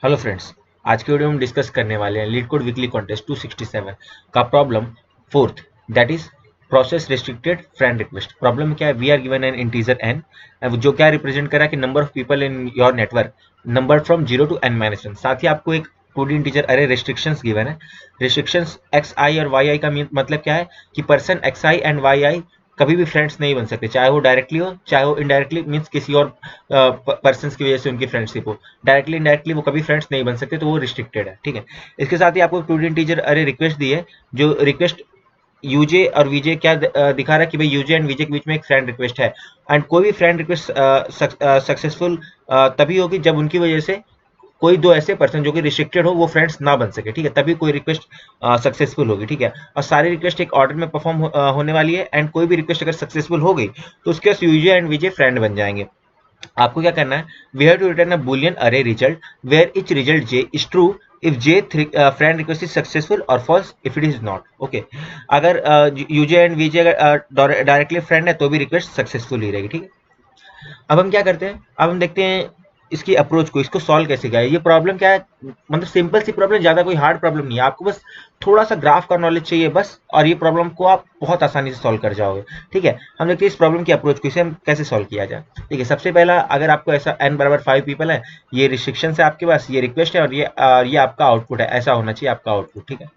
Hello friends, आज के video में हम डिस्कस करने वाले हैं लीड कोड वीकली कॉन्टेस्ट 267 का problem fourth, that is process restricted friend request. Problem क्या है? We are given an integer n, जो क्या रिप्रेजेंट कर रहा है कि number of people in your network number from 0 to n-1। साथ ही आपको एक 2D integer array restrictions given है। रिस्ट्रिक्शंस एक्स आई और वाई आई का मतलब क्या है कि person x i and y i कभी भी फ्रेंड्स नहीं बन सकते, चाहे वो डायरेक्टली हो चाहे वो इनडायरेक्टली, मीन्स किसी और पर्सन की वजह से उनकी फ्रेंडशिप हो। डायरेक्टली इनडायरेक्टली वो कभी फ्रेंड्स नहीं बन सकते, तो वो रिस्ट्रिक्टेड है। ठीक है, इसके साथ ही आपको स्टूडेंट टीचर अरे रिक्वेस्ट दी है, जो रिक्वेस्ट यूजे और वीजे क्या दिखा रहा है कि भाई यूजे एंड वीजे के बीच में एक फ्रेंड रिक्वेस्ट है। एंड कोई भी फ्रेंड रिक्वेस्ट सक्सेसफुल तभी होगी जब उनकी वजह से कोई दो ऐसे पर्सन जो कि रिस्ट्रिक्टेड हो वो फ्रेंड्स ना बन सके। ठीक है, तभी कोई रिक्वेस्ट सक्सेसफुल होगी। ठीक है, और सारी रिक्वेस्ट एक ऑर्डर में परफॉर्म होने वाली है। एंड कोई भी रिक्वेस्ट अगर सक्सेसफुल हो गई तो उसके पास यूजे एंड वीजे फ्रेंड बन जाएंगे। आपको क्या करना है? We have to return a Boolean array result where each result j is true if j friend request is successful और false if it is not. Okay, अगर यूजे एंड वीजे अगर directly friend है तो भी रिक्वेस्ट सक्सेसफुल ही रहेगी। ठीक है, अब हम क्या करते हैं, अब हम देखते हैं इसकी अप्रोच को, इसको सॉल्व कैसे किया है। ये प्रॉब्लम क्या है, मतलब सिंपल सी प्रॉब्लम, ज्यादा कोई हार्ड प्रॉब्लम नहीं है। आपको बस थोड़ा सा ग्राफ का नॉलेज चाहिए बस, और ये प्रॉब्लम को आप बहुत आसानी से सॉल्व कर जाओगे। ठीक है, हम देखते हैं इस प्रॉब्लम की अप्रोच को, इसे हम कैसे सॉल्व किया जाए। ठीक है, सबसे पहला, अगर आपको ऐसा n बराबर 5 पीपल है, ये रिस्ट्रिक्शन है आपके पास, ये रिक्वेस्ट है, और ये आपका आउटपुट है, ऐसा होना चाहिए आपका आउटपुट। ठीक है,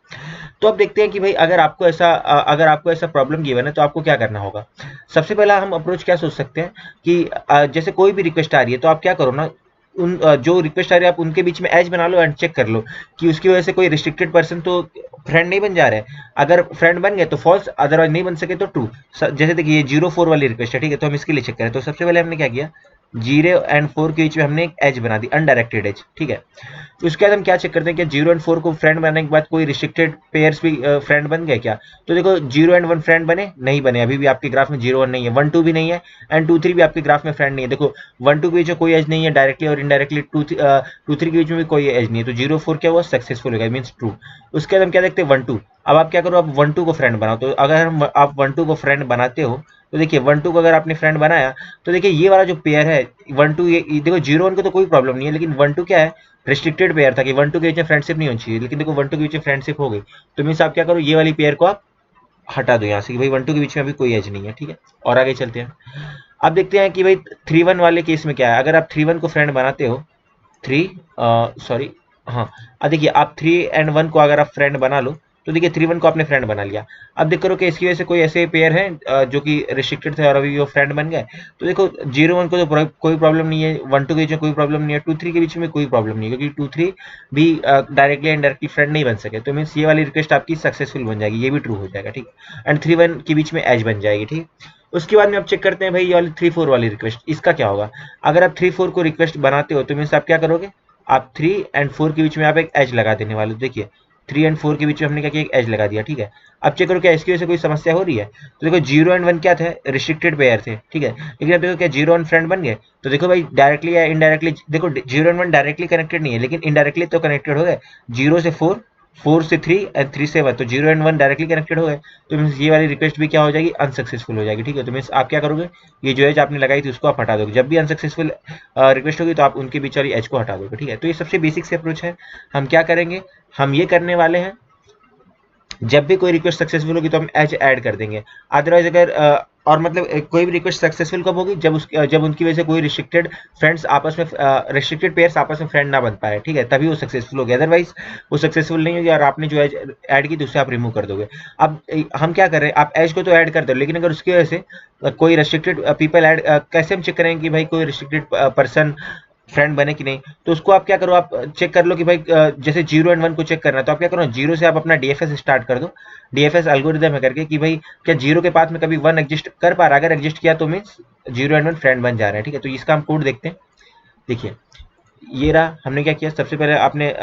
तो अब देखते हैं कि भाई अगर आपको ऐसा प्रॉब्लम गिवन है तो आपको क्या करना होगा। सबसे पहला हम अप्रोच क्या सोच सकते हैं कि जैसे कोई भी रिक्वेस्ट आ रही है तो आप क्या करो ना, जो रिक्वेस्ट आ रही है आप उनके बीच में एज बना लो एंड चेक कर लो कि उसकी वजह से कोई रिस्ट्रिक्टेड पर्सन तो फ्रेंड नहीं बन जा रहे हैं। अगर फ्रेंड बन गए तो फॉल्स, अदरवाइज नहीं बन सके तो ट्रू। जैसे देखिए ये 0 4 वाली रिक्वेस्ट है। ठीक है, तो हम इसके लिए चेक करें तो सबसे पहले हमने क्या किया, 0 एंड 4 के बीच में हमने एक एज बना दी, अनडायरेक्टेड एज। ठीक है, तो उसके बाद हम क्या चेक करते हैं कि 0 एंड 4 को फ्रेंड बनाने के बाद कोई रिस्ट्रिक्टेड पेयर्स भी फ्रेंड बन गए क्या। तो देखो 0 एंड 1 फ्रेंड बने नहीं बने, अभी भी आपके ग्राफ में 0 1 नहीं है, 1 2 भी नहीं है, एंड 2 3 भी आपके ग्राफ में फ्रेंड नहीं है। देखो 1 2 के बीच में कोई एज नहीं है डायरेक्टली और इनडायरेक्टली, 2 3 के बीच में भी कोई एज नहीं है, तो 0 4 क्या हुआ, सक्सेसफुल हो गया, मीन्स ट्रू। उसके बाद हम क्या देखते हैं 1 2। अब आप क्या करो, आप 1 2 को फ्रेंड बनाओ। तो अगर आप 1 2 को फ्रेंड बनाते हो तो देखिए 1 2 को अगर आपने फ्रेंड बनाया तो देखिए ये वाला जो पेयर है 1 2, ये देखो 0 1 को तो कोई प्रॉब्लम नहीं है, लेकिन 1 2 क्या है, रिस्ट्रिक्टेड पेयर था कि 1 2 के बीच में फ्रेंडशिप नहीं होनी चाहिए, लेकिन देखो 1 2 के बीच में फ्रेंडशिप हो गई। तो मीन्स आप क्या करो, ये वाली पेयर को आप हटा दो यहाँ से कि भाई 1 2 के बीच में अभी कोई एज नहीं है। ठीक है, और आगे चलते हैं। अब देखते हैं कि भाई 3 1 वाले केस में क्या है। अगर आप 3 1 को फ्रेंड बनाते हो, 3 सॉरी, हाँ, अब देखिए आप 3 एंड 1 को अगर आप फ्रेंड बना लो तो देखिए 3 1 को आपने फ्रेंड बना लिया। अब देख करो कि इसकी वजह से कोई ऐसे पेयर हैं जो कि रिस्ट्रिक्टेड थे और अभी वो फ्रेंड बन गए। तो देखो 0 1 को तो कोई प्रॉब्लम नहीं है, 1 2 के बीच में कोई प्रॉब्लम नहीं है, 2 3 के बीच में कोई प्रॉब्लम नहीं है, क्योंकि 2 3 भी डायरेक्टली एंड डायरेक्टली फ्रेंड नहीं बन सके। तो मीन्स ये वाली रिक्वेस्ट आपकी सक्सेसफुल बन जाएगी, ये भी ट्रू हो जाएगा। ठीक है, एंड 3 1 के बीच में एज बन जाएगी। ठीक, उसके बाद में आप चेक करते हैं भाई ये वाली 3 4 वाली रिक्वेस्ट, इसका क्या होगा। अगर आप 3 4 को रिक्वेस्ट बनाते हो तो मीन्स आप क्या करोगे, आप 3 एंड 4 के बीच में आप एक एज लगा देने वाले हो। देखिए 3 एंड 4 के बीच में हमने क्या किया, एक एज लगा दिया। ठीक है, अब चेक करो क्या इसकी वजह से कोई समस्या हो रही है। तो देखो 0 एंड 1 क्या थे, रिस्ट्रिक्टेड पेयर थे। ठीक है, लेकिन अब देखो क्या 0 1 फ्रेंड बन गए। तो देखो भाई डायरेक्टली या इनडायरेक्टली, देखो 0 एंड 1 डायरेक्टली कनेक्टेड नहीं है लेकिन इनडायरेक्टली तो कनेक्टेड हो गए। 0 से 4, 4 से 3 एंड 3 से 1, तो 0 एंड 1 डायरेक्टली कनेक्टेड हो गए। तो मीन्स ये वाली रिक्वेस्ट भी क्या हो जाएगी, अनसक्सेसफुल हो जाएगी। ठीक है, तो मीन्स आप क्या करोगे, ये जो एज आपने लगाई थी उसको आप हटा दोगे। जब भी अनसक्सेसफुल रिक्वेस्ट होगी तो आप उनके बीच वाली एज को हटा दोगे। ठीक है, तो ये सबसे बेसिक से अप्रोच है। हम क्या करेंगे, हम ये करने वाले हैं, जब भी कोई रिक्वेस्ट सक्सेसफुल होगी तो हम एज ऐड कर देंगे। अदरवाइज अगर और मतलब कोई भी रिक्वेस्ट सक्सेसफुल कब होगी, जब उनकी वजह से कोई रिस्ट्रिक्टेड फ्रेंड्स आपस में, रिस्ट्रिक्टेड पेयर्स आपस में फ्रेंड ना बन पाए। ठीक है, तभी वो सक्सेसफुल होगी, अदरवाइज वो सक्सेसफुल नहीं होगी और आपने जो एज ऐड की तो उसे आप रिमूव कर दोगे। अब हम क्या कर रहे हैं, आप एज को तो ऐड कर दो, लेकिन अगर उसकी वजह से कोई रिस्ट्रिक्टेड पीपल ऐड, कैसे हम चेक करेंगे कि भाई कोई रिस्ट्रिक्टेड पर्सन फ्रेंड बने कि नहीं। तो उसको आप क्या करो, आप चेक कर लो कि भाई जैसे 0 एंड 1 को चेक करना है तो आप क्या करो, 0 से आप अपना डीएफएस स्टार्ट कर दो। डीएफएस एल्गोरिदम है करके कि भाई क्या 0 के पास में कभी 1 एग्जिस्ट कर पा रहा है, अगर एग्जिस्ट किया तो मीन्स 0 एंड 1 फ्रेंड बन जा रहे हैं। ठीक है, तो इसका हम कोड देखते हैं। देखिए ये रहा, हमने क्या किया, सबसे पहले आपने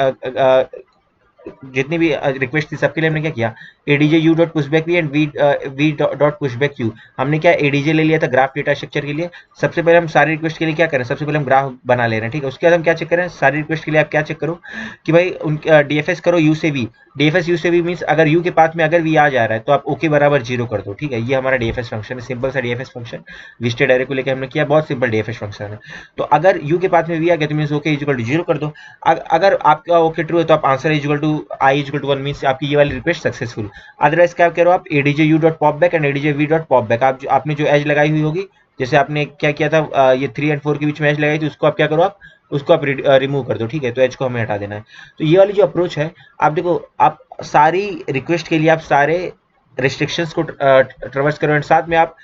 जितनी भी रिक्वेस्ट थी सबके लिए हमने क्या किया, ADJ u dot push back v and v dot push back u, हमने क्या एडीजे ले लिया था ग्राफ डेटा स्ट्रक्चर के लिए। सबसे पहले हम सारी रिक्वेस्ट के लिए क्या करें, सबसे पहले हम ग्राफ बना ले रहे हैं, ठीक है। उसके बाद हम क्या चेक करें, सारी रिक्वेस्ट के लिए आप क्या चेक करो कि भाई डीएफएस करो यू से वी, डीएफएस यू से वी मीन्स अगर यू के पाथ में अगर वी आ जा रहा है तो आप ओके बराबर 0 कर दो, ठीक है। ये हमारा डीएफएस फंक्शन है, सिंपल सा डीएफएस फंक्शन विजिटेड एरे को लेकर हमने किया, बहुत सिंपल डीएफएस फंक्शन है। तो अगर यू के पाथ में वी आ गया तो means okay is equal to 0 कर दो। अगर आपका ओके ट्रू है तो आप answer is equal to i is equal to 1 means आपकी ये वाली रिक्वेस्ट सक्सेसफुल। अदरवाइज क्या करो आप ADJ u dot pop back and ADJ v dot pop back, आपने जो एज लगाई हुई होगी, जैसे आपने क्या किया था ये 3 एंड 4 के बीच में एज लगाई थी, उसको आप क्या करो, आप उसको आप रिमूव कर दो, ठीक है। तो एज को हमें हटा देना है। तो ये वाली जो अप्रोच है, आप देखो आप सारी रिक्वेस्ट के लिए आप सारे रिस्ट्रिक्शंस को ट्रेवर्स करो एंड साथ में आप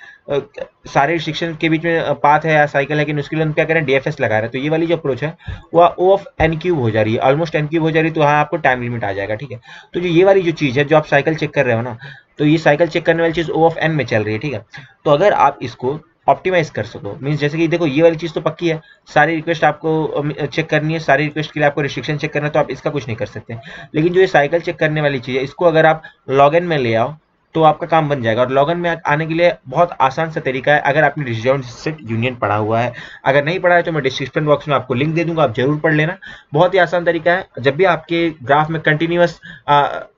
सारे रिस्ट्रिक्शन के बीच में पाथ है या साइकिल है कि उसके लिए हम क्या करें डीएफएस लगा रहे हैं। तो ये वाली जो अप्रोच है वो ओ ऑफ एन क्यूब हो जा रही है, ऑलमोस्ट एन क्यूब हो जा रही है, तो हाँ आपको टाइम लिमिट आ जाएगा, ठीक है। तो जो ये वाली जो चीज़ है जो आप साइकिल चेक कर रहे हो ना, तो ये साइकिल चेक करने वाली चीज़ ओ ऑफ एन में चल रही है, ठीक है। तो अगर आप इसको ऑप्टिमाइज कर सको मीन्स जैसे कि देखो ये वाली चीज़ तो पक्की है, सारी रिक्वेस्ट आपको चेक करनी है, सारी रिक्वेस्ट के लिए आपको रिस्ट्रिक्शन चेक करना है, तो आप इसका कुछ नहीं कर सकते। लेकिन जो ये साइकिल चेक करने वाली चीज़ है, इसको अगर आप लॉगिन में ले आओ तो आपका काम बन जाएगा। और लॉगिन में आने के लिए बहुत आसान सा तरीका है, अगर आपने डिसजॉइंट सेट यूनियन पढ़ा हुआ है, अगर नहीं पढ़ा है तो मैं डिस्क्रिप्शन बॉक्स में आपको लिंक दे दूंगा, आप जरूर पढ़ लेना। बहुत ही आसान तरीका है। जब भी आपके ग्राफ में कंटिन्यूअस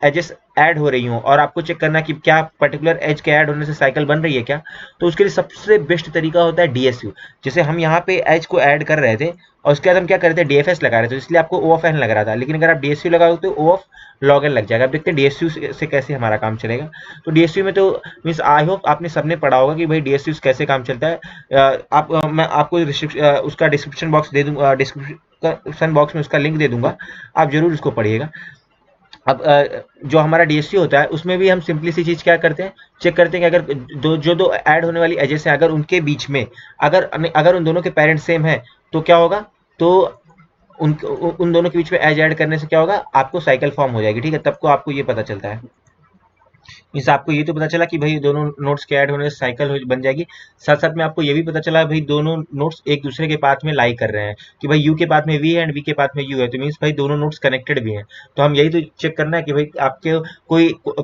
एजेस ऐड हो रही हो और आपको चेक करना कि क्या पर्टिकुलर एज के ऐड होने से साइकिल बन रही है क्या, तो उसके लिए सबसे बेस्ट तरीका होता है डीएसयू। जैसे हम यहाँ पे एज को ऐड कर रहे थे और उसके बाद हम क्या कर रहे थे डीएफएस लगा रहे थे, इसलिए आपको ओ ऑफ एन लग रहा था, लेकिन अगर आप डीएसयू लगाओ तो ओ ऑफ लॉग एन लग जाएगा। अब देखते हैं डीएसयू से कैसे हमारा काम चलेगा। तो डीएसयू में तो मीन्स आई होप आपने सबने पढ़ा होगा कि भाई डीएसयू कैसे काम चलता है। मैं आपको उसका डिस्क्रिप्शन बॉक्स दे दूंगा, डिस्क्रिप्शन बॉक्स में उसका लिंक दे दूंगा, आप जरूर उसको पढ़िएगा। अब जो हमारा डीएसयू होता है उसमें भी हम सिंपली सी चीज क्या करते हैं, चेक करते हैं कि अगर दो ऐड होने वाली एजेस हैं, अगर उनके बीच में अगर उन दोनों के पेरेंट्स सेम है तो क्या होगा, तो उन दोनों के बीच में एज ऐड करने से क्या होगा, आपको साइकिल फॉर्म हो जाएगी, ठीक है। तब को आपको ये पता चलता है, मीन्स आपको ये तो पता चला कि भाई दोनों नोट्स के ऐड होने से साइकिल बन जाएगी। साथ साथ में आपको ये भी पता चला भाई दोनों नोट्स एक दूसरे के पाथ में लाई कर रहे हैं, कि भाई यू के पाथ में वी है एंड वी के पाथ में यू है, तो मीन्स भाई दोनों नोट्स कनेक्टेड भी हैं। तो हम यही तो चेक करना है कि भाई आपके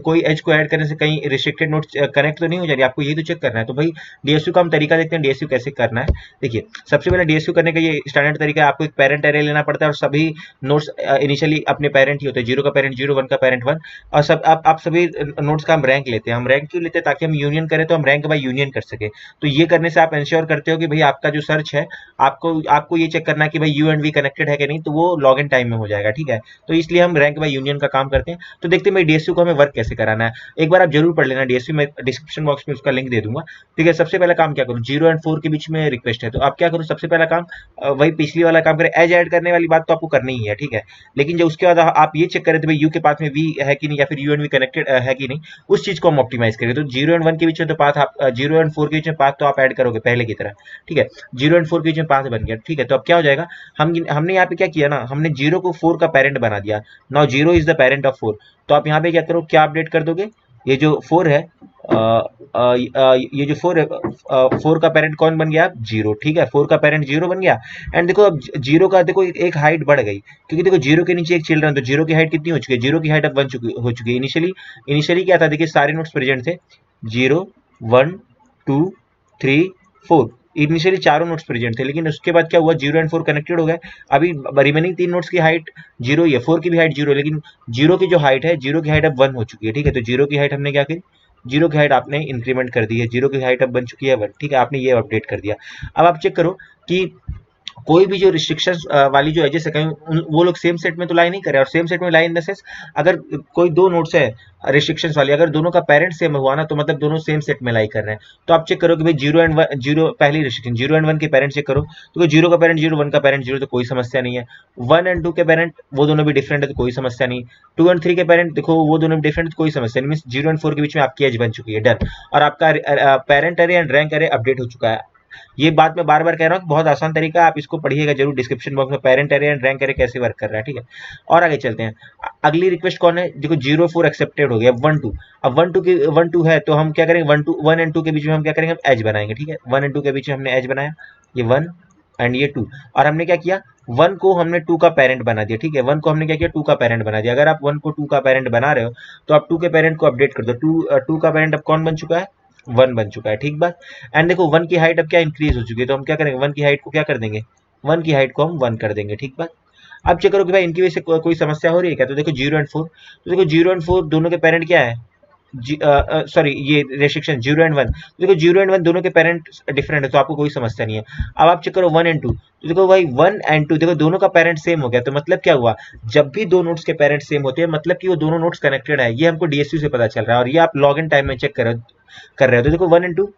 कोई एज को ऐड करने से कहीं रिस्ट्रिक्टेड नोट्स कनेक्ट तो नहीं हो जा रही, आपको यही तो चेक करना है। तो भाई डीएसयू का हम तरीका देखते हैं, डीएसयू कैसे करना है। देखिए सबसे पहले डीएसयू करने का ये स्टैंडर्ड तरीका है, आपको एक पेरेंट एरे लेना पड़ता है और सभी नोट्स इनिशियली अपने पेरेंट ही होते हैं, 0 का पेरेंट 0, 1 का पेरेंट 1, और सब आप सभी नोट्स का हम रैंक लेते हैं। हम रैंक क्यों लेते हैं, ताकि हम यूनियन करें तो हम रैंक बाय यूनियन कर सके। तो ये करने से आप इंश्योर करते हो कि भाई आपका जो सर्च है, आपको ये चेक करना है कि भाई यू एंड वी कनेक्टेड है कि नहीं, तो वो लॉग इन टाइम में हो जाएगा, ठीक है। तो इसलिए हम रैंक बाय यूनियन का काम करते हैं। तो देखते हैं भाई डीएसयू को हमें वर्क कैसे कराना है, एक बार आप जरूर पढ़ लेना डीएसयू में, डिस्क्रिप्शन बॉक्स में उसका लिंक दे दूंगा, ठीक है। सबसे पहला काम क्या करूँ, 0 एंड 4 के बीच में रिक्वेस्ट है, तो आप क्या करो, सबसे पहला काम वही पिछली वाला काम करें, एज ऐड करने वाली बात तो आपको करनी ही है, ठीक है। लेकिन जब उसके बाद आप ये चेक करें तो भाई यू के पाथ में वी है कि नहीं, या फिर यू एंड वी कनेक्टेड है कि नहीं, उस चीज को हम ऑप्टिमाइज करेंगे। तो 0 एंड 1 के बीच में तो पाथ आप 0 एंड 4 के बीच में पाथ तो आप ऐड करोगे पहले की तरह, ठीक है। 0 एंड 4 के बीच में पाथ बन गया, ठीक है। तो अब क्या हो जाएगा, हमने यहाँ पे क्या किया ना, हमने 0 को 4 का पेरेंट बना दिया। Now 0 is the parent of 4, तो आप यहाँ पे क्या करो, क्या अपडेट कर दोगे, ये जो 4 है ये जो 4 है, 4 का पेरेंट कौन बन गया, 0, ठीक है। 4 का पेरेंट 0 बन गया। एंड देखो अब 0 का देखो एक हाइट बढ़ गई, क्योंकि देखो 0 के नीचे एक चिल्ड्रन, तो 0 की हाइट कितनी हो चुकी है, 0 की हाइट अब हो चुकी है। इनिशियली क्या था, देखिए सारे नोट्स प्रेजेंट थे, 0 1 2 3 4, इनिशियली चारों नोट्स प्रेजेंट थे, लेकिन उसके बाद क्या हुआ, 0 एंड 4 कनेक्टेड हो गए। अभी रिमेनिंग 3 नोट्स की हाइट 0 ही है, 4 की भी हाइट 0, लेकिन 0 की जो हाइट है, 0 की हाइट अब 1 हो चुकी है, ठीक है। तो 0 की हाइट हमने क्या की, 0 की हाइट आपने इंक्रीमेंट कर दी है, 0 की हाइट अब बन चुकी है 1, ठीक है। आपने ये अपडेट कर दिया। अब आप चेक करो कि कोई भी जो रिस्ट्रिक्शंस वाली जो एजेस है, कहीं वो लोग सेम सेट में तो लाई नहीं करे, और सेम सेट में लाई इन द सेंस, अगर कोई दो नोट्स है रिस्ट्रिक्शंस वाली, अगर दोनों का पेरेंट सेम हुआ ना, तो मतलब दोनों सेम सेट में लाई कर रहे हैं। तो आप चेक करो कि भाई 0 एंड 1, 0 पहली रिस्ट्रिक्शन 0 एंड 1 के पेरेंट चेक करो, तो 0 का पेरेंट 0, 1 का पेरेंट 0, तो कोई समस्या नहीं है। 1 एंड 2 के पेरेंट वो दोनों भी डिफरेंट है, तो कोई समस्या नहीं। 2 एंड 3 के पेरेंट देखो वो दोनों भी डिफरेंट, तो कोई समस्या नहीं। मींस 0 एंड 4 के बीच में आपकी एज बन चुकी है, डन। और आपका पेरेंट अरे एंड रैंक अरे अपडेट हो चुका है। ये बात मैं बार बार कह रहा हूँ कि बहुत आसान तरीका है, आप इसको पढ़िएगा जरूर डिस्क्रिप्शन बॉक्स में, parent array and rank array कैसे वर्क कर रहा है, ठीक है। और आगे चलते हैं, अगली रिक्वेस्ट कौन है, देखो 0 4 एक्सेप्टेड हो गया, 1 2, अब 1 2 है, तो हम क्या करेंगे, 1 एंड 2 के बीच में हम क्या करेंगे, हम एज बनाएंगे, ठीक है। 1 एंड 2 के बीच में हमने एज बनाया, ये 1 एंड ये 2, और हमने क्या किया, वन को हमने टू का पेरेंट बना दिया, ठीक है, वन को हमने क्या किया, टू का पेरेंट बना दिया। अगर आप वन को टू का पेरेंट बना रहे हो तो आप टू के पेरेंट को अपडेट कर दो, टू का पेरेंट अब कौन बन चुका है, वन बन चुका है, ठीक बात। एंड देखो वन की हाइट अब क्या इंक्रीज हो चुकी है, तो हम क्या करेंगे, वन की हाइट को क्या कर देंगे, वन की हाइट को हम वन कर देंगे, ठीक बात। अब चेक करो कि भाई इनकी वजह से कोई समस्या हो रही है क्या, तो देखो 0 और 4, तो देखो 0 और 4 दोनों के पेरेंट क्या है, सॉरी ये रेस्ट्रिक्शन 0 और 1, देखो 0 और 1 दोनों के पेरेंट डिफरेंट है तो आपको कोई समस्या नहीं है। अब आप चेक करो 1 और 2, तो देखो भाई 1 और 2 देखो दोनों का पेरेंट सेम हो गया, तो मतलब क्या हुआ, जब भी दो नोड्स के पेरेंट सेम होते हैं मतलब कि वो दोनों नोड्स कनेक्टेड है, ये हमको डीएसयू से पता चल रहा है, और ये आप लॉग इन टाइम में चेक कर रहे हो, तो देखो 1 और 2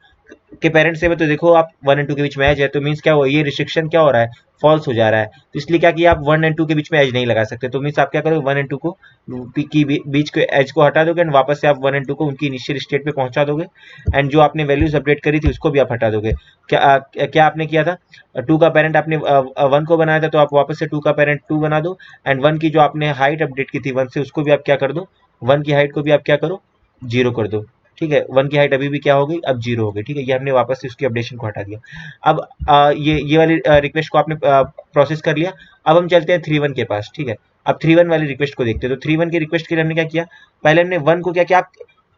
के पेरेंट सेम है, तो देखो आप 1 और 2 के बीच में एज है, तो मीन्स क्या हुआ, ये रिस्ट्रिक्शन क्या हो रहा है, फॉल्स हो जा रहा है। तो इसलिए क्या किया, आप 1 और 2 के बीच में एज नहीं लगा सकते, तो मीन्स आप क्या करोगे, 1 और 2 को की बीच के एज को हटा दोगे, एंड वापस से आप 1 और 2 को उनकी इनिशियल स्टेट पे पहुंचा दोगे, एंड जो आपने वैल्यूज अपडेट करी थी उसको भी आप हटा दोगे। क्या आपने किया था, टू का पेरेंट आपने वन को बनाया था, तो आप वापस से टू का पेरेंट टू बना दो, एंड वन की जो आपने हाइट अपडेट की थी वन से, उसको भी आप क्या कर दो, वन की हाइट को भी आप क्या करो, जीरो कर दो, ठीक है, वन की हाइट अभी भी क्या हो गई, अब जीरो हो गई, ठीक है, ये हमने वापस से उसकी अपडेशन को हटा दिया। अब ये वाली रिक्वेस्ट को आपने प्रोसेस कर लिया। अब हम चलते हैं 3-1 के पास, ठीक है, अब 3-1 वाली रिक्वेस्ट को देखते हैं। तो 3-1 की रिक्वेस्ट के लिए हमने क्या किया, पहले हमने वन को क्या किया,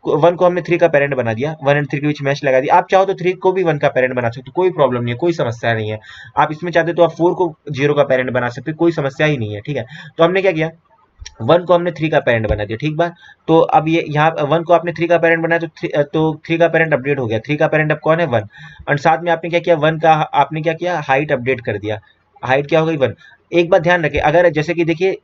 वन को हमने 3 का पेरेंट बना दिया, 1 और 3 के बीच मैच लगा दिया। आप चाहो तो 3 को भी 1 का पेरेंट बना सकते हो, कोई प्रॉब्लम नहीं है, कोई समस्या नहीं है। आप इसमें चाहते तो आप 4 को 0 का पेरेंट बना सकते हो, कोई समस्या ही नहीं है, ठीक है। तो हमने क्या किया, वन को हमने 3 का पेरेंट बना दिया, ठीक बात। तो अब ये यहाँ वन को आपने 3 का पेरेंट बनाया, तो 3 का पेरेंट अपडेट हो गया, 3 का पेरेंट अब कौन है, वन। और साथ में आपने क्या किया, वन का आपने क्या किया, हाइट अपडेट कर दिया, हाइट क्या हो गई, वन। एक बात ध्यान रखें, अगर जैसे कि देखिए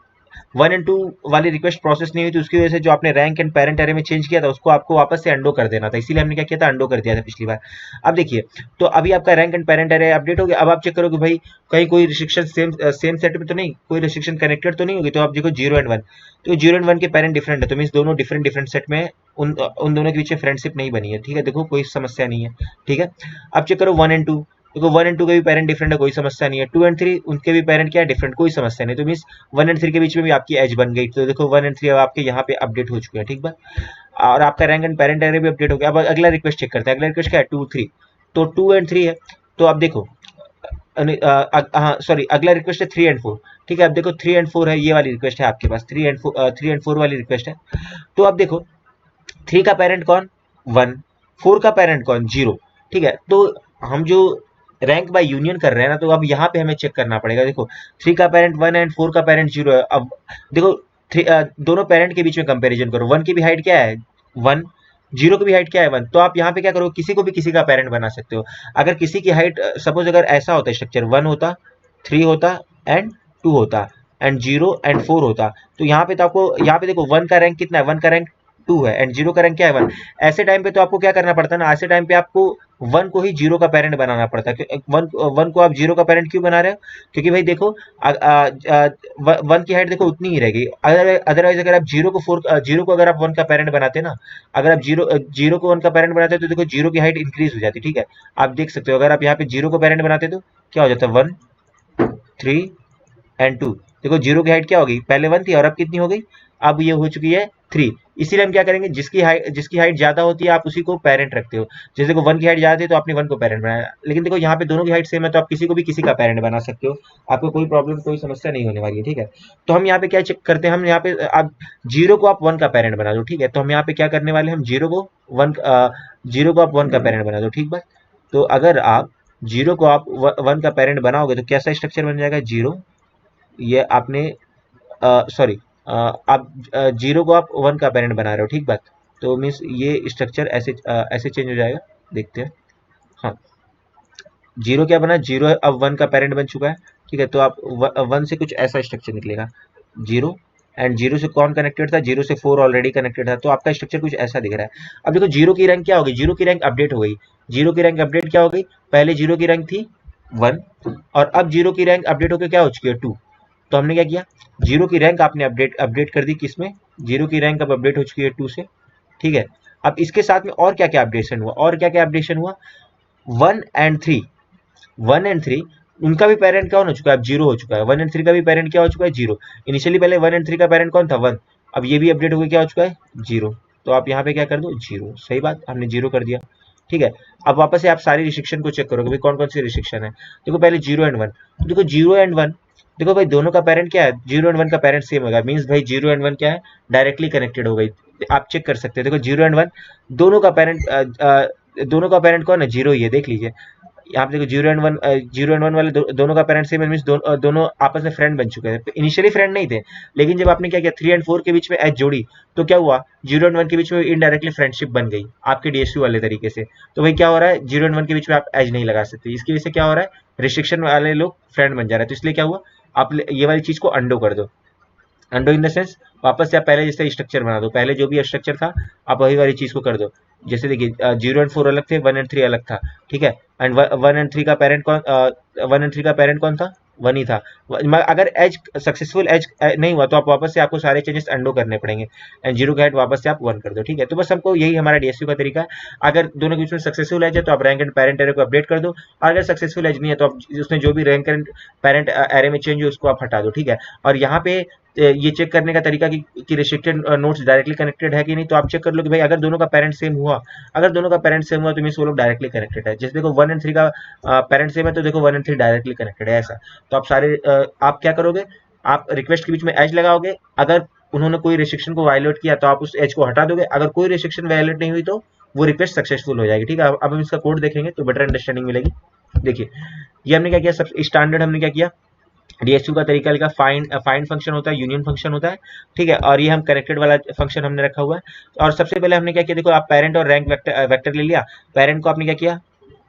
1 और 2 वाली रिक्वेस्ट प्रोसेस नहीं हुई थी, उसकी वजह से जो आपने रैंक एंड पेरेंट एरे में चेंज किया था उसको आपको वापस से अंडो कर देना था, इसीलिए हमने क्या किया था, अंडो कर दिया था पिछली बार। अब देखिए, तो अभी आपका rank and parent array update हो गया। अब आप चेक करो कि भाई कहीं कोई रिस्ट्रिक्शन सेम सेट में तो नहीं, कोई रिस्ट्रिक्शन कनेक्टेड तो नहीं होगी, तो आप देखो 0 और 1, तो 0 और 1 के पेरेंट डिफरेंट है, तो मीन दोनों डिफरेंट सेट में उन दोनों के बीच में फ्रेंडशिप नहीं बनी है, ठीक है, देखो कोई समस्या नहीं है, ठीक है। अब चेक करो 1 और 2, देखो 1 और 2 के भी पेरेंट डिफरेंट है, कोई समस्या नहीं है। 2 और 3 उनके भी पेरेंट क्या है, डिफरेंट, कोई समस्या नहीं। तो मीन 1 और 3 के बीच में भी आपकी एज बन गई, तो देखो 1 और 3 अब आपके यहाँ पे अपडेट हो चुके हैं, ठीक बात। और आपका रैंक एंड पेरेंट एरे भी अपडेट हो गया। अब अगला रिक्वेस्ट चेक करते हैं, अगला रिक्वेस्ट क्या है, 2-3, तो 2 और 3 है, तो अब देखो हाँ सॉरी, अगला रिक्वेस्ट है 3 और 4, ठीक है। अब देखो 3 और 4 है, ये वाली रिक्वेस्ट है आपके पास, 3 और 4 वाली रिक्वेस्ट है। तो अब देखो 3 का पेरेंट कौन, 1, 4 का पेरेंट कौन, 0, ठीक है। तो हम जो रैंक बाय यूनियन कर रहे हैं ना, तो अब यहाँ पे हमें चेक करना पड़ेगा। देखो 3 का पेरेंट 1 एंड 4 का पेरेंट 0 है। अब देखो दोनों पेरेंट के बीच में कंपैरिजन करो, 1 की भी हाइट क्या है, 1, 0 की भी हाइट क्या है, 1, तो आप यहाँ पे क्या करो, किसी को भी किसी का पेरेंट बना सकते हो। अगर किसी की हाइट सपोज अगर ऐसा होता है स्ट्रक्चर, 1 होता, 3 होता एंड 2 होता एंड 0 एंड 4 होता, तो यहाँ पे तो आपको, यहाँ पे देखो 1 का रैंक कितना है, 1 का रैंक 2 है एंड 0 का रैंक क्या है, 1। ऐसे टाइम पे तो आपको क्या करना पड़ता है ना, ऐसे टाइम पे आपको 1 को ही 0 का पेरेंट बनाना पड़ता है। 1 को आप 0 का पेरेंट क्यों बना रहे हो, क्योंकि भाई देखो 1 की हाइट देखो उतनी ही रहेगी। अदरवाइज अगर आप 0 को अगर आप 1 का पेरेंट बनाते ना, अगर आप 0 को 1 का पेरेंट बनाते तो देखो 0 की हाइट इंक्रीज हो जाती, ठीक है। आप देख सकते हो, अगर आप यहाँ पे 0 को पेरेंट बनाते तो क्या हो जाता, 1, 3 एंड 2, देखो 0 की हाइट क्या होगी, पहले 1 थी और अब कितनी हो गई, अब ये हो चुकी है 3। इसीलिए हम क्या करेंगे, जिसकी हाइट ज्यादा होती है आप उसी को पेरेंट रखते हो। जैसे देखो 1 की हाइट ज्यादा थी तो आपने 1 को पेरेंट बनाया, लेकिन देखो यहाँ पे दोनों की हाइट सेम है तो आप किसी को भी किसी का पेरेंट बना सकते हो, आपको कोई प्रॉब्लम कोई समस्या नहीं होने वाली है, ठीक है। तो हम यहाँ पे क्या चेक करते हैं, हम यहाँ पे आप 0 को आप 1 का पेरेंट बना दो, ठीक है। तो हम यहाँ पे क्या करने वाले, हम 0 को 1 का पेरेंट बना दो, ठीक बात। तो अगर आप 0 को आप 1 का पेरेंट बनाओगे तो कैसा स्ट्रक्चर बन जाएगा, 0, ये आपने सॉरी आप 0 को आप 1 का पेरेंट बना रहे हो, ठीक बात। तो मीन्स ये स्ट्रक्चर ऐसे चेंज हो जाएगा, देखते हैं। हाँ, 0 क्या बना, 0 अब 1 का पेरेंट बन चुका है, ठीक है। तो आप 1 से कुछ ऐसा स्ट्रक्चर निकलेगा, 0 एंड 0 से कौन कनेक्टेड था, 0 से 4 ऑलरेडी कनेक्टेड था, तो आपका स्ट्रक्चर कुछ ऐसा दिख रहा है। अब देखो 0 की रैंक क्या होगी, 0 की रैंक अपडेट हो गई, 0 की रैंक अपडेट क्या हो गई, पहले 0 की रैंक थी 1 और अब 0 की रैंक अपडेट होकर क्या हो चुकी है, 2। तो हमने क्या किया, 0 की रैंक आपने अपडेट कर दी किसमें, 0 की रैंक अब अपडेट हो चुकी है 2 से, ठीक है। अब इसके साथ में और क्या क्या अपडेशन हुआ, और क्या क्या अपडेशन हुआ, 1 एंड 3 उनका भी पेरेंट कौन हो चुका है, अब 0 हो चुका है। 1 एंड 3 का भी पेरेंट क्या हो चुका है, 0। इनिशियली पहले 1 एंड 3 का पेरेंट कौन था, 1, अब ये भी अपडेट हो गया, क्या हो चुका है, 0। तो आप यहाँ पे क्या कर दो, 0, सही बात, हमने 0 कर दिया, ठीक है। अब वापस से आप सारी रिस्ट्रिक्शन को चेक करोगे, कौन कौन सी रिस्ट्रिक्शन है। देखो पहले 0 एंड 1, तो देखो 0 एंड 1 देखो भाई दोनों का पेरेंट क्या है, 0 एंड 1 का पेरेंट सेम होगा, मीन्स भाई 0 एंड 1 क्या है, डायरेक्टली कनेक्टेड हो गई। आप चेक कर सकते हो, देखो 0 एंड 1 दोनों का पेरेंट कौन है, 0 ही है, देख लीजिए यहाँ पे देखो 0 एंड 1 वाले दोनों का पेरेंट सेम है, मीन्स दोनों आपस में फ्रेंड बन चुके हैं। इनिशियली फ्रेंड नहीं थे, लेकिन जब आपने क्या किया 3 एंड 4 के बीच में एज जोड़ी, तो क्या हुआ 0 एंड 1 के बीच में इनडायरेक्टली फ्रेंडशिप बन गई आपके डीएसयू वाले तरीके से। तो भाई क्या हो रहा है, 0 एंड 1 के बीच में आप एज नहीं लगा सकते, इसकी वजह से क्या हो रहा है, रिस्ट्रिक्शन वाले लोग फ्रेंड बन जा रहे हैं। तो इसलिए क्या हुआ, आप ये वाली चीज को अंडो कर दो। अंडो इन द सेंस वापस से आप पहले जैसे स्ट्रक्चर बना दो, पहले जो भी स्ट्रक्चर था आप वही वाली चीज को कर दो। जैसे देखिए 0 एंड 4 अलग थे, 1 एंड 3 अलग था, ठीक है। एंड 1 एंड 3 का पेरेंट कौन, 1 एंड 3 का पेरेंट कौन था, 1 ही था। अगर एज सक्सेसफुल एज नहीं हुआ तो आप वापस से आपको सारे चेंजेस अंडो करने पड़ेंगे, एंड 0 का हेड वापस से आप 1 कर दो, ठीक है। तो बस हमको यही हमारा डीएसयू का तरीका है। अगर दोनों के बीच में सक्सेसफुल एज है तो आप रैंक एंड पेरेंट एरे को अपडेट कर दो, और अगर सक्सेसफुल एज नहीं है तो आप उसमें जो भी रैंक एंड पेरेंट एरे में चेंज हो उसको आप हटा दो, ठीक है। और यहाँ पे ये चेक करने का तरीका कि रिस्ट्रिक्टेड नोड्स डायरेक्टली कनेक्टेड है कि नहीं, तो आप चेक कर लो कि भाई अगर दोनों का पेरेंट सेम हुआ, अगर दोनों का पेरेंट सेम हुआ तो मींस वो लोग डायरेक्टली कनेक्टेड है। जैसे देखो 1 एंड 3 का पेरेंट सेम है तो देखो 1 एंड 3 डायरेक्टली कनेक्टेड है, ऐसा। तो आप सारे आप क्या करोगे, आप रिक्वेस्ट के बीच में एज लगाओगे, अगर उन्होंने कोई रिस्ट्रिक्शन को वायलेट किया तो आप उस एज को हटा दोगे, अगर कोई रिस्ट्रिक्शन वायलेट नहीं हुई तो वो रिक्वेस्ट सक्सेसफुल हो जाएगी, ठीक है। अब हम इसका कोड देखेंगे तो बेटर अंडरस्टैंडिंग मिलेगी। देखिए ये हमने क्या किया, सब स्टैंडर्ड हमने क्या किया, डीएसयू का तरीका लिखा, फाइंड फंक्शन होता है, यूनियन फंक्शन होता है, ठीक है। और ये हम कनेक्टेड वाला फंक्शन हमने रखा हुआ है। और सबसे पहले हमने क्या किया, देखो आप पेरेंट और रैंक वेक्टर ले लिया। पेरेंट को आपने क्या किया,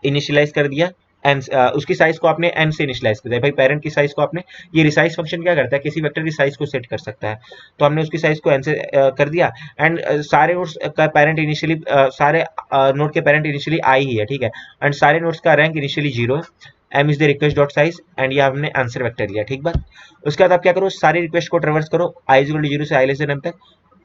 इनिशियलाइज कर दिया एम, उसकी साइज को आपने एम से इनिशियलाइज कर दिया। भाई पेरेंट की साइज को आपने, ये रिसाइज फंक्शन क्या करता है, किसी वेक्टर की साइज को सेट कर सकता है, तो हमने उसकी साइज को एम से कर दिया। एंड सारे नोड्स का पेरेंट इनिशियली, सारे नोड के पेरेंट इनिशियली आई ही है, ठीक है। एंड सारे नोड्स का रैंक इनिशियली 0 है। M is the request dot size, and ये हमने आंसर वेक्टर लिया, ठीक बात। उसके बाद आप क्या करो, सारी रिक्वेस्ट को ट्रेवर्स करो, आई इज इक्वल टू 0 से आई लेस देन एम तक।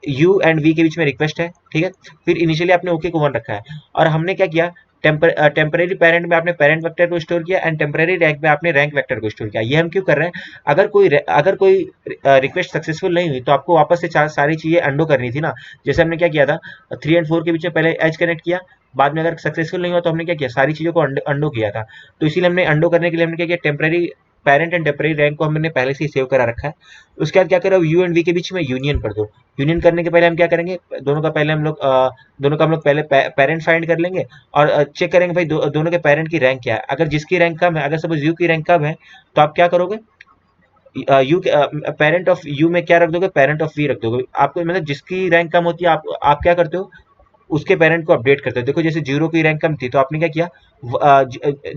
यू एंड वी के बीच में रिक्वेस्ट है, ठीक है। फिर इनिशियली आपने ओके को 1 रखा है, और हमने क्या किया, टेम्परेरी पेरेंट में आपने पेरेंट वेक्टर को स्टोर किया, एंड टेम्परेरी रैंक में आपने रैंक वेक्टर को स्टोर किया। ये हम क्यों कर रहे हैं, अगर कोई रिक्वेस्ट सक्सेसफुल नहीं हुई तो आपको वापस से सारी चीजें अंडो करनी थी ना। जैसे हमने क्या किया था, 3 एंड 4 के बीच में पहले एज कनेक्ट किया, बाद में अगर सक्सेसफुल नहीं हुआ तो हमने क्या किया, सारी चीजों को अंडो किया था। तो इसीलिए हमने अंडो करने के लिए हमने क्या किया, temporary parent and temporary rank को हमने पहले से ही सेव करा रखा है। उसके बाद क्या करो, यू एंड वी के बीच में यूनियन कर दो। यूनियन करने के पहले हम क्या करेंगे, दोनों का हम लोग पहले पेरेंट फाइंड कर लेंगे, और चेक करेंगे भाई दोनों के पेरेंट की रैंक क्या है। अगर जिसकी रैंक कम है, अगर सपोज यू की रैंक कम है, तो आप क्या करोगे, यू पेरेंट ऑफ यू में क्या रख दोगे, पेरेंट ऑफ वी रख दोगे। आपको मतलब जिसकी रैंक कम होती है आप क्या करते हो, उसके पेरेंट को अपडेट करते हो। देखो जैसे 0 की रैंक कम थी तो आपने क्या किया,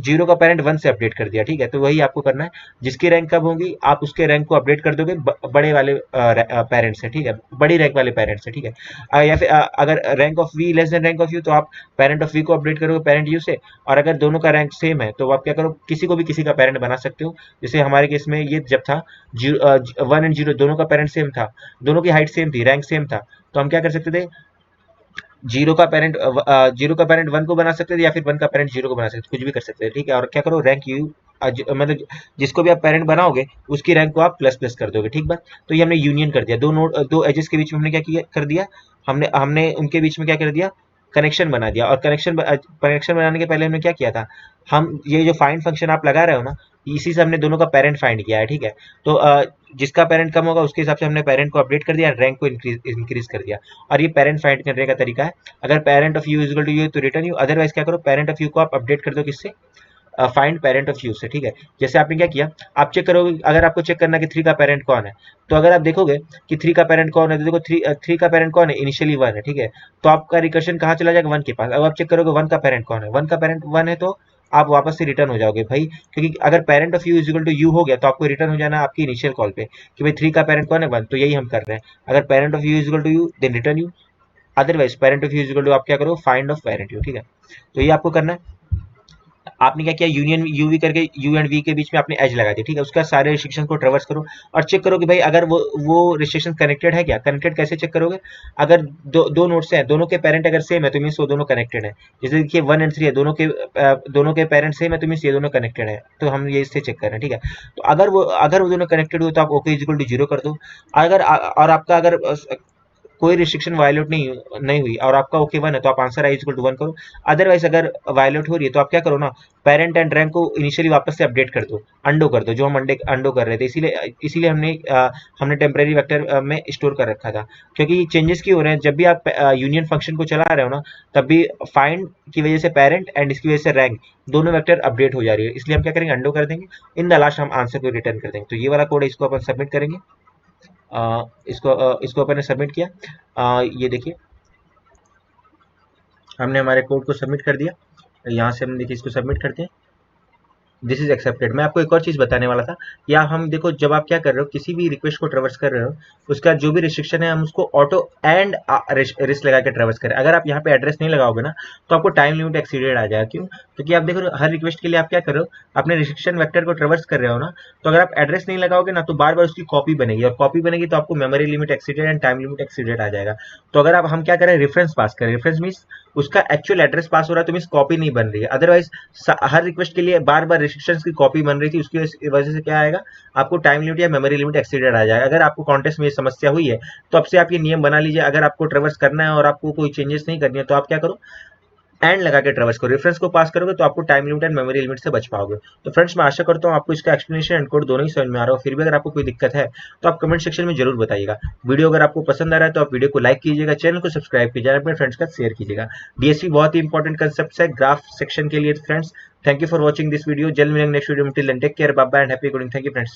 0 का पेरेंट 1 से अपडेट कर दिया, ठीक है। तो वही आपको करना है, जिसकी रैंक कम होगी आप उसके रैंक को अपडेट कर दोगे बड़े वाले पेरेंट से, ठीक है, बड़ी रैंक वाले पेरेंट से, ठीक है। या फिर अगर rank of v less than rank of u तो आप पेरेंट ऑफ वी को अपडेट करोगे पेरेंट यू से। और अगर दोनों का रैंक सेम है तो आप क्या करो, किसी को भी किसी का पेरेंट बना सकते हो। जैसे हमारे केस में ये जब था 1 एंड 0 दोनों का पेरेंट सेम था, दोनों की हाइट सेम थी, रैंक सेम था, तो हम क्या कर सकते थे, 0 का पेरेंट 1 को बना सकते थे, या फिर 1 का पेरेंट 0 को बना सकते थे, कुछ भी कर सकते थे, ठीक है। और क्या करो, रैंक यू मतलब जिसको भी आप पेरेंट बनाओगे उसकी रैंक को आप प्लस प्लस कर दोगे, ठीक बात। तो ये हमने यूनियन कर दिया, दो एजेस के बीच में हमने क्या किया कर दिया, हमने हमने उनके बीच में क्या कर दिया, कनेक्शन बना दिया। और कनेक्शन बनाने के पहले हमने क्या किया था, हम ये जो फाइंड फंक्शन आप लगा रहे हो ना, इसी से हमने दोनों का पेरेंट फाइंड किया है, ठीक है। तो जिसका पेरेंट कम होगा उसके हिसाब से हमने पेरेंट को अपडेट कर दिया, रैंक को इंक्रीज कर दिया। और ये पेरेंट फाइंड करने का तरीका है। अगर parent of u is equal to u तो रिटर्न यू, अदरवाइज क्या करो, पेरेंट ऑफ यू को आप अपडेट कर दो किससे, फाइंड पेरेंट ऑफ यू से, ठीक है। जैसे आपने क्या किया, आप चेक करोगे, अगर आपको चेक करना कि 3 का पेरेंट कौन है, तो अगर आप देखोगे कि 3 का पेरेंट कौन है, तो देखो 3 का पेरेंट कौन है, इनिशियली 1 है, ठीक है। तो आपका रिकर्शन कहाँ चला जाएगा, 1 के पास। अब आप चेक करोगे 1 का पेरेंट कौन है, 1 का पेरेंट 1 है, तो आप वापस से रिटर्न हो जाओगे भाई, क्योंकि अगर parent of u is equal to u हो गया तो आपको रिटर्न हो जाना आपकी इनिशियल कॉल पे कि भाई 3 का पेरेंट कौन है, 1। तो यही हम कर रहे हैं, अगर parent of u is equal to u then return u, otherwise parent of u is equal to आप क्या करो, फाइंड ऑफ पेरेंट यू, ठीक है। तो ये आपको करना है। आपने क्या किया, यूनियन यू वी करके यू एंड वी के बीच में आपने एज लगा दी, ठीक है। उसका सारे रिस्ट्रिक्शन को ट्रेवर्स करो और चेक करो कि भाई अगर वो रिस्ट्रिक्शन कनेक्टेड है क्या। कनेक्टेड कैसे चेक करोगे, अगर दो नोड्स हैं, दोनों के पेरेंट अगर सेम है तो मीन्स वो दोनों कनेक्टेड है। जैसे देखिए 1 एंड 3 है, दोनों के पेरेंट सेम है तो मीन्स ये दोनों कनेक्टेड है, तो हम ये इससे चेक कर रहे हैं, ठीक है। तो अगर वो दोनों कनेक्टेड हो तो आप ओके इज इक्वल टू 0 कर दो। अगर और आपका अगर कोई रिस्ट्रिक्शन वायलेट नहीं हुई और आपका ओके 1 है तो आप आंसर आई इक्वल टू 1 करो। अदरवाइज अगर वायलेट हो रही है तो आप क्या करो ना, पेरेंट एंड रैंक को इनिशियली वापस से अपडेट कर दो, अंडो कर दो, जो हम अंडो कर रहे थे, इसीलिए हमने टेम्परेरी वेक्टर में स्टोर कर रखा था। क्योंकि चेंजेस क्यों हो रहे हैं, जब भी आप यूनियन फंक्शन को चला रहे हो ना, तब भी फाइंड की वजह से पेरेंट एंड इसकी वजह से रैंक दोनों वेक्टर अपडेट हो जा रही है, इसलिए हम क्या करेंगे, अंडो कर देंगे। इन द लास्ट हम आंसर को रिटर्न कर देंगे। तो ये वाला कोड है, इसको अपन सबमिट करेंगे। इसको अपन ने सबमिट किया। ये देखिए हमने हमारे कोड को सबमिट कर दिया। यहाँ से हम देखिए इसको सबमिट करते हैं, दिस इज एक्सेप्टेड। मैं आपको एक और चीज बताने वाला था, या हम देखो जब आप क्या कर रहे हो, किसी भी रिक्वेस्ट को ट्रेवर्स कर रहे हो, उसका जो भी रिस्ट्रिक्शन है हम उसको ऑटो एंड रिस्क लगा के ट्रेवर्स करें। अगर आप यहाँ पे एड्रेस नहीं लगाओगे ना तो आपको टाइम लिमिट एक्सीडेड आ जाएगा। क्यों? क्योंकि आप देखो हर रिक्वेस्ट के लिए आप क्या कर रहे हो, अपने रिस्ट्रिक्शन वेक्टर को ट्रेवर्स कर रहे हो ना, तो अगर आप एड्रेस नहीं लगाओगे ना तो बार बार उसकी कॉपी बनेगी, और कॉपी बनेगी तो आपको memory limit exceeded and time limit exceeded आ जाएगा। तो अगर आप हम क्या करें, रेफरेंस पास करें, रेफरेंस मीन्स उसका एक्चुअल एड्रेस पास हो रहा है तो मीन्स कॉपी नहीं बन रही है। अदरवाइज हर रिक्वेस्ट के लिए बार बार रिस्ट्रिक्शंस की कॉपी बन रही थी, उसकी वजह से क्या आएगा, आपको टाइम लिमिट या मेमोरी लिमिट एक्सीडेड आ जाएगा। अगर आपको कॉन्टेस्ट में ये समस्या हुई है तो अब से आप ये नियम बना लीजिए, अगर आपको ट्रेवर्स करना है और आपको कोई चेंजेस नहीं करनी है तो आप क्या करो, एंड लगा के ट्रेवर्स करो। रेफरेंस को पास करोगे तो आपको time limit and memory limit से बच पाओगे। तो फ्रेंड्स मैं आशा करता हूँ आपको इसका एक्सप्लेनेशन एंड कोड दोनों ही समझ में आ रहा हो। फिर भी अगर आपको कोई दिक्कत है तो आप कमेंट सेक्शन में जरूर बताइएगा। वीडियो अगर आपको पसंद आ रहा है तो आप वीडियो को लाइक कीजिएगा, चैनल को सब्सक्राइब कीजिएगा, अपने फ्रेंड्स का शेयर कीजिएगा। डीएसपी बहुत ही इंपॉर्टेंट कंसेप्ट है ग्राफ सेक्शन के लिए। Friends thank you for watching this video. जल्द मिलेंगे नेक्स्ट वीडियो में। Till then take care, bye bye and happy coding. Thank you friends.